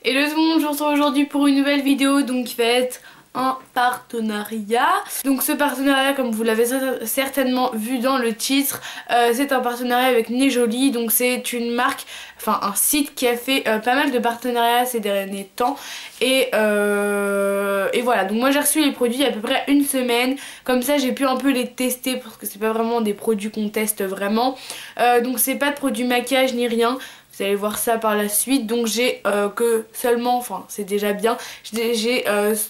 Hello tout le monde, je vous retrouve aujourd'hui pour une nouvelle vidéo donc qui va être un partenariat. Donc ce partenariat, comme vous l'avez certainement vu dans le titre, c'est un partenariat avec Nejoli. Donc c'est une marque, enfin un site qui a fait pas mal de partenariats ces derniers temps. Et voilà, donc moi j'ai reçu les produits il y a à peu près une semaine. Comme ça j'ai pu un peu les tester parce que c'est pas vraiment des produits qu'on teste vraiment. Donc c'est pas de produits maquillage ni rien. Vous allez voir ça par la suite. Donc j'ai que seulement, enfin c'est déjà bien, j'ai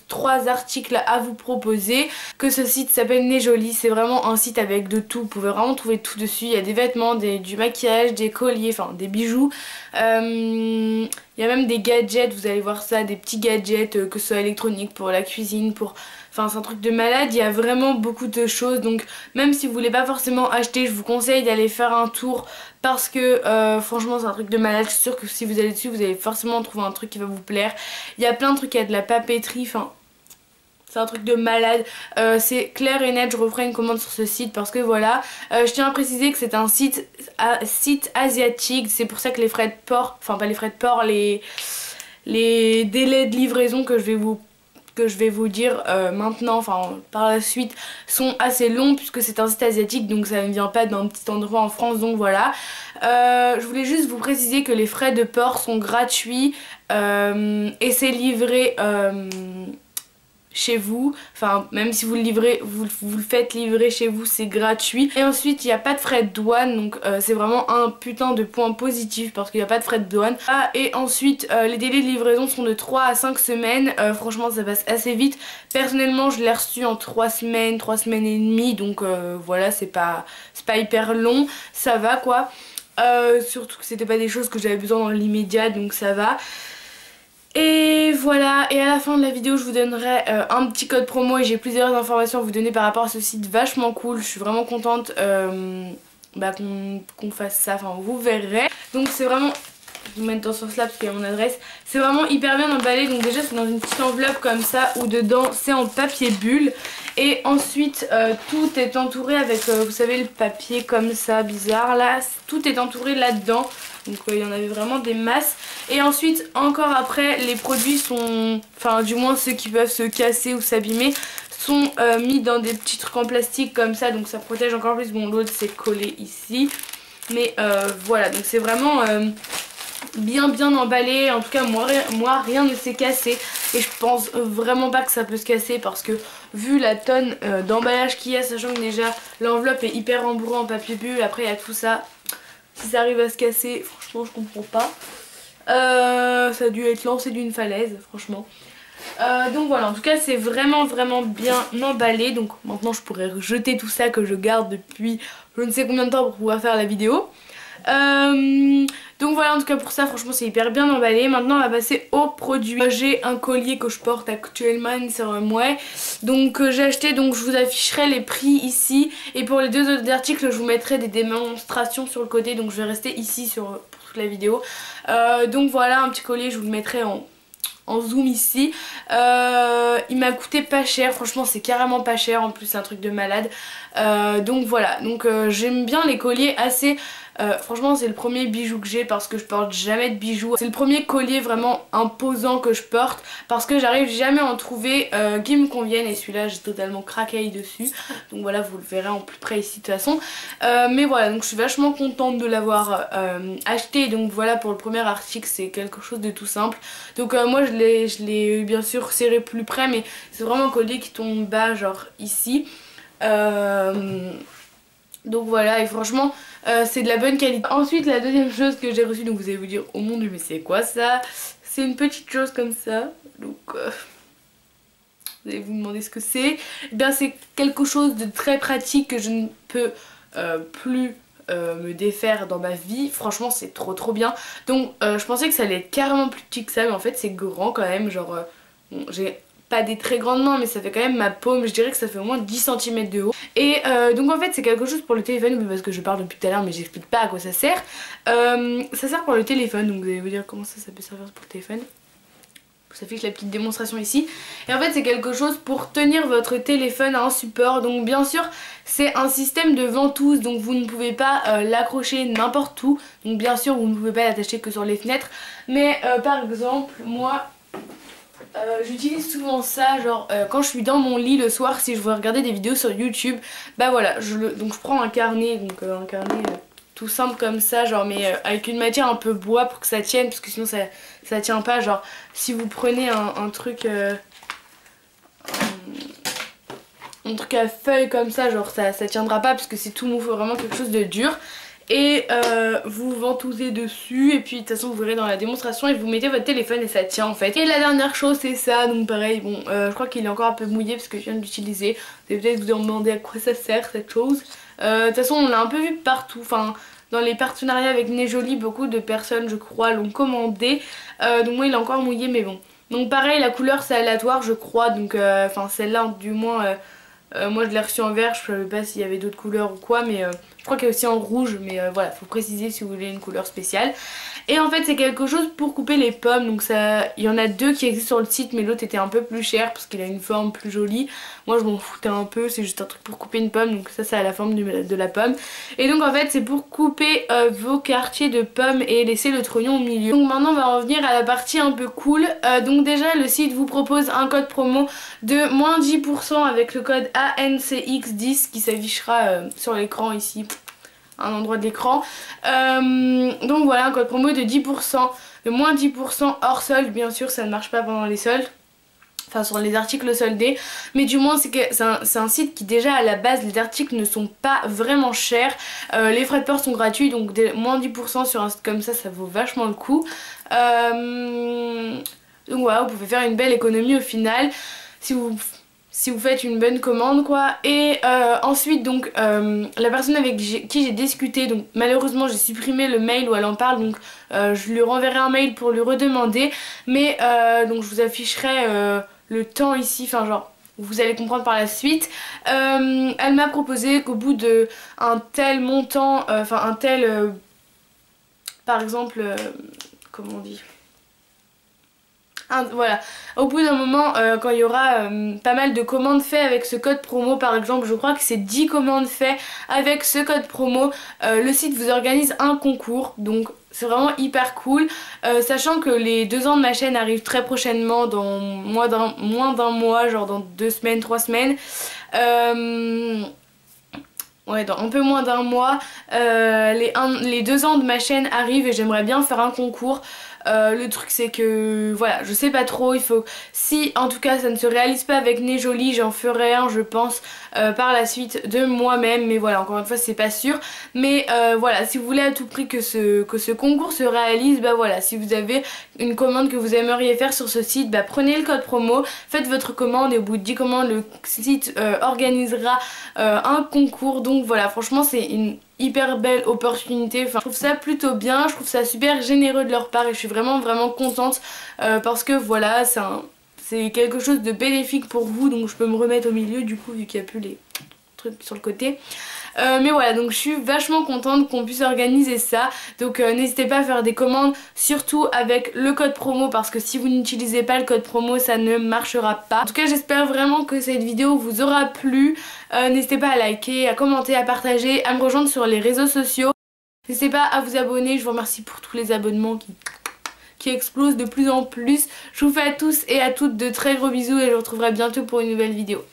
3 articles à vous proposer. Que ce site s'appelle Nejoli, c'est vraiment un site avec de tout. Vous pouvez vraiment trouver tout dessus. Il y a des vêtements, du maquillage, des colliers, enfin des bijoux. Il y a même des gadgets, vous allez voir ça, des petits gadgets, que ce soit électroniques pour la cuisine, pour... Enfin c'est un truc de malade, il y a vraiment beaucoup de choses. Donc même si vous voulez pas forcément acheter, je vous conseille d'aller faire un tour. Parce que franchement c'est un truc de malade. Je suis sûre que si vous allez dessus vous allez forcément trouver un truc qui va vous plaire. Il y a plein de trucs, il y a de la papeterie, enfin... C'est un truc de malade, c'est clair et net, je referai une commande sur ce site parce que voilà. Je tiens à préciser que c'est un site asiatique, c'est pour ça que les frais de port, enfin pas les frais de port, les délais de livraison que je vais vous dire maintenant, enfin par la suite, sont assez longs puisque c'est un site asiatique, donc ça ne vient pas d'un petit endroit en France, donc voilà. Je voulais juste vous préciser que les frais de port sont gratuits et c'est livré... chez vous, enfin même si vous le livrez, vous le faites livrer chez vous, c'est gratuit. Et ensuite il n'y a pas de frais de douane, donc c'est vraiment un putain de point positif parce qu'il n'y a pas de frais de douane. Et ensuite les délais de livraison sont de 3 à 5 semaines, franchement ça passe assez vite. Personnellement je l'ai reçu en 3 semaines et demie, donc voilà, c'est pas hyper long, ça va quoi. Surtout que c'était pas des choses que j'avais besoin dans l'immédiat, donc ça va. Et voilà, et à la fin de la vidéo je vous donnerai un petit code promo et j'ai plusieurs informations à vous donner par rapport à ce site vachement cool. Je suis vraiment contente qu'on fasse ça, enfin vous verrez. Donc c'est vraiment, je vais vous mettre dans ce sens là parce qu'il y a mon adresse. C'est vraiment hyper bien emballé, donc déjà c'est dans une petite enveloppe comme ça où dedans c'est en papier bulle. Et ensuite tout est entouré avec, vous savez, le papier comme ça bizarre là, tout est entouré là-dedans. Donc il y en avait vraiment des masses. Et ensuite encore après les produits sont, enfin du moins ceux qui peuvent se casser ou s'abîmer, sont mis dans des petits trucs en plastique comme ça, donc ça protège encore plus. Bon, l'autre c'est collé ici, mais voilà, donc c'est vraiment bien emballé. En tout cas moi rien ne s'est cassé et je pense vraiment pas que ça peut se casser parce que vu la tonne d'emballage qu'il y a, sachant que déjà l'enveloppe est hyper rembourrée en papier bulle, après il y a tout ça. Si ça arrive à se casser, franchement je comprends pas. Ça a dû être lancé d'une falaise, franchement. Donc voilà, en tout cas c'est vraiment bien emballé. Donc maintenant je pourrais rejeter tout ça que je garde depuis je ne sais combien de temps pour pouvoir faire la vidéo. Donc voilà, en tout cas pour ça franchement c'est hyper bien emballé. Maintenant on va passer aux produits. J'ai un collier que je porte actuellement sur moi, donc j'ai acheté, donc je vous afficherai les prix ici. Et pour les deux autres articles je vous mettrai des démonstrations sur le côté, donc je vais rester ici pour toute la vidéo. Donc voilà, un petit collier, je vous le mettrai en zoom ici. Il m'a coûté pas cher, franchement c'est carrément pas cher, en plus c'est un truc de malade. Donc voilà, donc j'aime bien les colliers assez... franchement c'est le premier bijou que j'ai parce que je porte jamais de bijoux. C'est le premier collier vraiment imposant que je porte parce que j'arrive jamais à en trouver qui me conviennent, et celui-là j'ai totalement craqué dessus. Donc voilà, vous le verrez en plus près ici de toute façon. Mais voilà, donc je suis vachement contente de l'avoir acheté. Donc voilà, pour le premier article c'est quelque chose de tout simple. Donc moi je l'ai bien sûr serré plus près, mais c'est vraiment un collier qui tombe bas, genre ici. Donc voilà, et franchement c'est de la bonne qualité. Ensuite la deuxième chose que j'ai reçue, donc vous allez vous dire oh mon dieu mais c'est quoi ça? C'est une petite chose comme ça, donc vous allez vous demander ce que c'est. Eh bien c'est quelque chose de très pratique que je ne peux plus me défaire dans ma vie. Franchement c'est trop bien. Donc je pensais que ça allait être carrément plus petit que ça, mais en fait c'est grand quand même, genre bon, j'ai pas des très grandes mains mais ça fait quand même ma paume, je dirais que ça fait au moins 10 cm de haut. Et donc en fait c'est quelque chose pour le téléphone, parce que je parle depuis tout à l'heure mais j'explique pas à quoi ça sert. Ça sert pour le téléphone, donc vous allez vous dire comment ça peut servir pour le téléphone. ça fiche la petite démonstration ici. Et en fait c'est quelque chose pour tenir votre téléphone à un support. Donc bien sûr c'est un système de ventouse, donc vous ne pouvez pas l'accrocher n'importe où. Donc bien sûr vous ne pouvez pas l'attacher que sur les fenêtres. Mais par exemple moi j'utilise souvent ça genre quand je suis dans mon lit le soir, si je veux regarder des vidéos sur YouTube. Bah voilà, donc je prends un carnet, donc un carnet tout simple comme ça, genre mais avec une matière un peu bois pour que ça tienne, parce que sinon ça tient pas. Genre si vous prenez un truc à feuilles comme ça, genre ça tiendra pas parce que c'est tout mou, faut vraiment quelque chose de dur. Et vous ventousez dessus et puis de toute façon vous verrez dans la démonstration, et vous mettez votre téléphone et ça tient en fait. Et la dernière chose c'est ça, donc pareil, bon je crois qu'il est encore un peu mouillé parce que je viens de l'utiliser. Vous allez peut-être vous demander à quoi ça sert cette chose. De toute façon on l'a un peu vu partout, enfin dans les partenariats avec Nejoli, beaucoup de personnes je crois l'ont commandé. Donc moi il est encore mouillé mais bon. Donc pareil, la couleur c'est aléatoire je crois, donc enfin celle-là du moins moi je l'ai reçue en vert, je savais pas s'il y avait d'autres couleurs ou quoi, mais je crois qu'il y a aussi en rouge, mais voilà, faut préciser si vous voulez une couleur spéciale. Et en fait c'est quelque chose pour couper les pommes, donc ça, il y en a deux qui existent sur le site, mais l'autre était un peu plus cher parce qu'il a une forme plus jolie. Moi je m'en foutais un peu, c'est juste un truc pour couper une pomme, donc ça a la forme de la pomme. Et donc en fait c'est pour couper vos quartiers de pommes et laisser le trognon au milieu. Donc maintenant on va revenir à la partie un peu cool. Donc déjà le site vous propose un code promo de moins 10% avec le code ANCX10 qui s'affichera sur l'écran ici, un endroit de l'écran. Donc voilà, un code promo de 10%, de moins 10% hors solde. Bien sûr ça ne marche pas pendant les soldes, enfin sur les articles soldés, mais du moins c'est que c'est un site qui déjà à la base les articles ne sont pas vraiment chers, les frais de port sont gratuits, donc moins 10% sur un site comme ça vaut vachement le coup. Donc voilà, vous pouvez faire une belle économie au final si vous faites une bonne commande quoi. Et ensuite donc la personne avec qui j'ai discuté, donc malheureusement j'ai supprimé le mail où elle en parle, donc je lui renverrai un mail pour lui redemander, mais donc je vous afficherai le temps ici, enfin genre vous allez comprendre par la suite. Elle m'a proposé qu'au bout de un tel montant, enfin un tel par exemple comment on dit, voilà, au bout d'un moment quand il y aura pas mal de commandes faites avec ce code promo, par exemple je crois que c'est 10 commandes faites avec ce code promo, le site vous organise un concours, donc c'est vraiment hyper cool, sachant que les 2 ans de ma chaîne arrivent très prochainement, dans moins d'un mois, genre dans 2 semaines, 3 semaines. Ouais, dans un peu moins d'un mois, les 2 ans de ma chaîne arrivent et j'aimerais bien faire un concours. Le truc c'est que voilà, je sais pas trop, il faut, si en tout cas ça ne se réalise pas avec Nejoli, j'en ferai un je pense par la suite de moi-même, mais voilà, encore une fois c'est pas sûr. Mais voilà, si vous voulez à tout prix que ce concours se réalise, bah voilà, si vous avez une commande que vous aimeriez faire sur ce site, bah prenez le code promo, faites votre commande et au bout de 10 commandes le site organisera un concours. Donc voilà, franchement c'est une hyper belle opportunité, enfin je trouve ça plutôt bien, je trouve ça super généreux de leur part et je suis vraiment contente parce que voilà, c'est quelque chose de bénéfique pour vous, donc je peux me remettre au milieu du coup vu qu'il n'y a plus les trucs sur le côté. Mais voilà, donc je suis vachement contente qu'on puisse organiser ça, donc n'hésitez pas à faire des commandes, surtout avec le code promo, parce que si vous n'utilisez pas le code promo ça ne marchera pas. En tout cas j'espère vraiment que cette vidéo vous aura plu, n'hésitez pas à liker, à commenter, à partager, à me rejoindre sur les réseaux sociaux, n'hésitez pas à vous abonner, je vous remercie pour tous les abonnements qui explosent de plus en plus. Je vous fais à tous et à toutes de très gros bisous et je vous retrouverai bientôt pour une nouvelle vidéo.